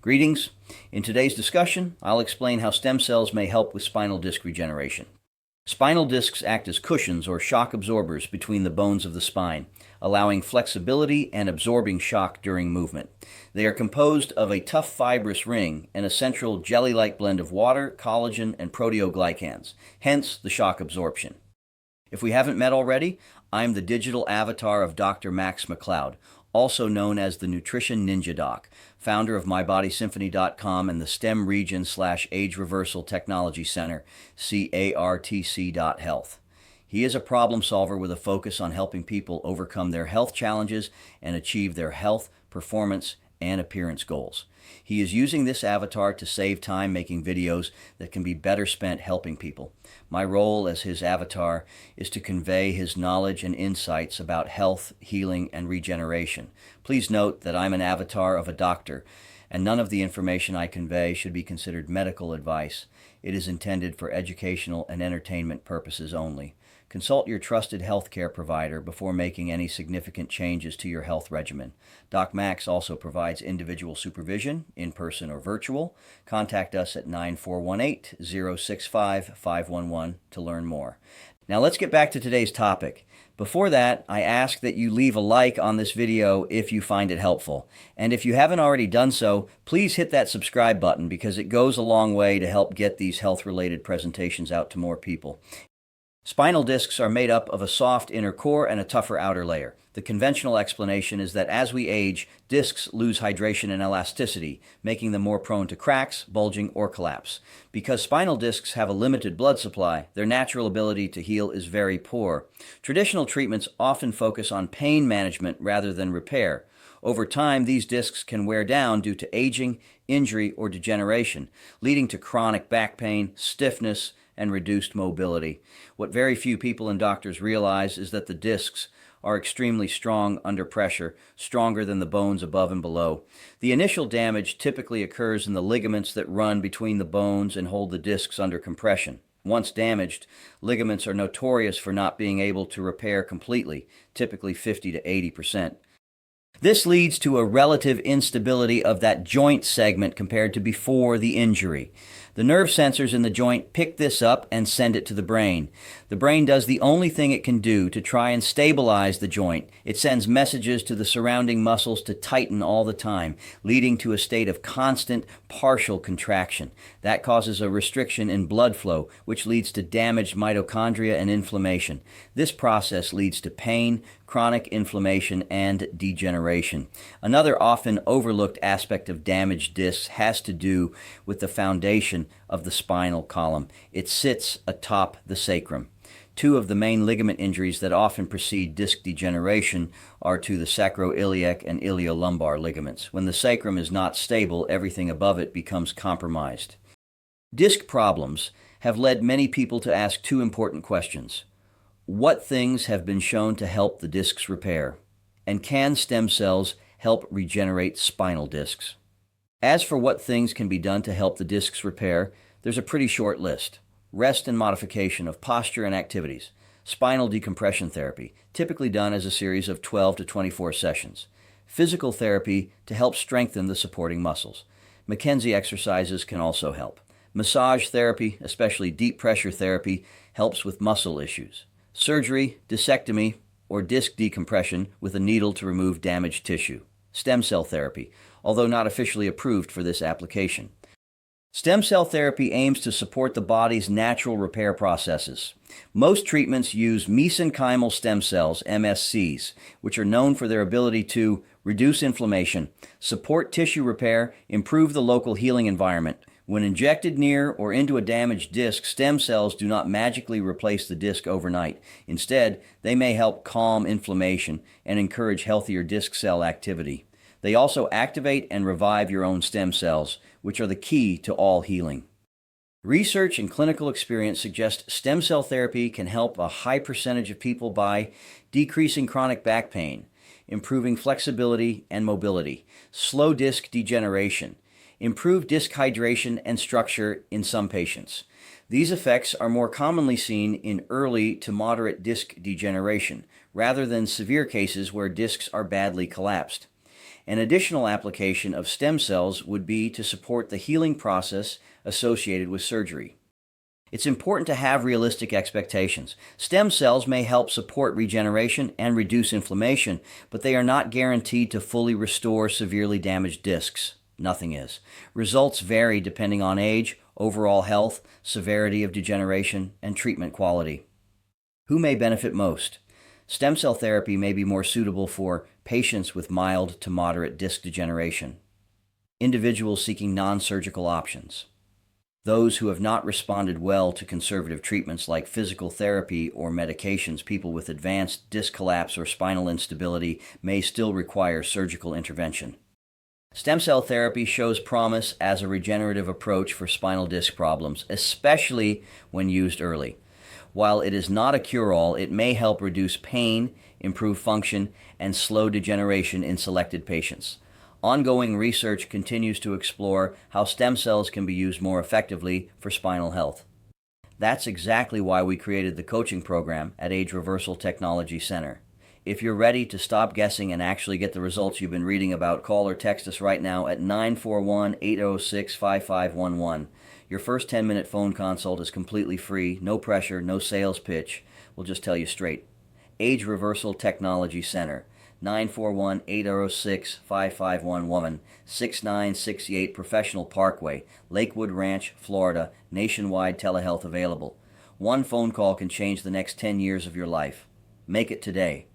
Greetings. In today's discussion, I'll explain how stem cells may help with spinal disc regeneration. Spinal discs act as cushions or shock absorbers between the bones of the spine, allowing flexibility and absorbing shock during movement. They are composed of a tough fibrous ring and a central jelly-like blend of water, collagen, and proteoglycans, hence the shock absorption. If we haven't met already, I'm the digital avatar of Dr. Max McLeod, also known as the Nutrition Ninja Doc, founder of MyBodySymphony.com and the STEM Region/Age Reversal Technology Center, ARTC-Health. He is a problem solver with a focus on helping people overcome their health challenges and achieve their health, performance, and appearance goals. He is using this avatar to save time making videos that can be better spent helping people. My role as his avatar is to convey his knowledge and insights about health, healing, and regeneration. Please note that I'm an avatar of a doctor, and none of the information I convey should be considered medical advice. It is intended for educational and entertainment purposes only. Consult your trusted healthcare provider before making any significant changes to your health regimen. Doc Max also provides individual supervision, in person or virtual. Contact us at 9418-065-511 to learn more. Now let's get back to today's topic. Before that, I ask that you leave a like on this video if you find it helpful. And if you haven't already done so, please hit that subscribe button because it goes a long way to help get these health-related presentations out to more people. Spinal discs are made up of a soft inner core and a tougher outer layer. The conventional explanation is that as we age, discs lose hydration and elasticity, making them more prone to cracks, bulging, or collapse. Because spinal discs have a limited blood supply, their natural ability to heal is very poor. Traditional treatments often focus on pain management rather than repair. Over time, these discs can wear down due to aging, injury, or degeneration, leading to chronic back pain, stiffness, and reduced mobility. What very few people and doctors realize is that the discs are extremely strong under pressure, stronger than the bones above and below. The initial damage typically occurs in the ligaments that run between the bones and hold the discs under compression. Once damaged, ligaments are notorious for not being able to repair completely, typically 50 to 80%. This leads to a relative instability of that joint segment compared to before the injury. The nerve sensors in the joint pick this up and send it to the brain. The brain does the only thing it can do to try and stabilize the joint. It sends messages to the surrounding muscles to tighten all the time, leading to a state of constant partial contraction. That causes a restriction in blood flow, which leads to damaged mitochondria and inflammation. This process leads to pain, chronic inflammation, and degeneration. Another often overlooked aspect of damaged discs has to do with the foundation of the spinal column. It sits atop the sacrum. Two of the main ligament injuries that often precede disc degeneration are to the sacroiliac and iliolumbar ligaments. When the sacrum is not stable, everything above it becomes compromised. Disc problems have led many people to ask two important questions. What things have been shown to help the discs repair? And can stem cells help regenerate spinal discs? As for what things can be done to help the discs repair, there's a pretty short list. Rest and modification of posture and activities. Spinal decompression therapy, typically done as a series of 12 to 24 sessions. Physical therapy to help strengthen the supporting muscles. McKenzie exercises can also help. Massage therapy, especially deep pressure therapy, helps with muscle issues. Surgery, discectomy, or disc decompression with a needle to remove damaged tissue. Stem cell therapy, although not officially approved for this application. Stem cell therapy aims to support the body's natural repair processes. Most treatments use mesenchymal stem cells, MSCs, which are known for their ability to reduce inflammation, support tissue repair, improve the local healing environment. When injected near or into a damaged disc, stem cells do not magically replace the disc overnight. Instead, they may help calm inflammation and encourage healthier disc cell activity. They also activate and revive your own stem cells, which are the key to all healing. Research and clinical experience suggest stem cell therapy can help a high percentage of people by decreasing chronic back pain, improving flexibility and mobility, slow disc degeneration, improve disc hydration and structure in some patients. These effects are more commonly seen in early to moderate disc degeneration, rather than severe cases where discs are badly collapsed. An additional application of stem cells would be to support the healing process associated with surgery. It's important to have realistic expectations. Stem cells may help support regeneration and reduce inflammation, but they are not guaranteed to fully restore severely damaged discs. Nothing is. Results vary depending on age, overall health, severity of degeneration, and treatment quality. Who may benefit most? Stem cell therapy may be more suitable for patients with mild to moderate disc degeneration, individuals seeking non-surgical options, those who have not responded well to conservative treatments like physical therapy or medications. People with advanced disc collapse or spinal instability may still require surgical intervention. Stem cell therapy shows promise as a regenerative approach for spinal disc problems, especially when used early. While it is not a cure-all, it may help reduce pain, improve function, and slow degeneration in selected patients. Ongoing research continues to explore how stem cells can be used more effectively for spinal health. That's exactly why we created the coaching program at Age Reversal Technology Center. If you're ready to stop guessing and actually get the results you've been reading about, call or text us right now at 941-806-5511. Your first 10-minute phone consult is completely free, no pressure, no sales pitch. We'll just tell you straight. Age Reversal Technology Center, 941-806-5511, 6968 Professional Parkway, Lakewood Ranch, Florida. Nationwide telehealth available. One phone call can change the next 10 years of your life. Make it today.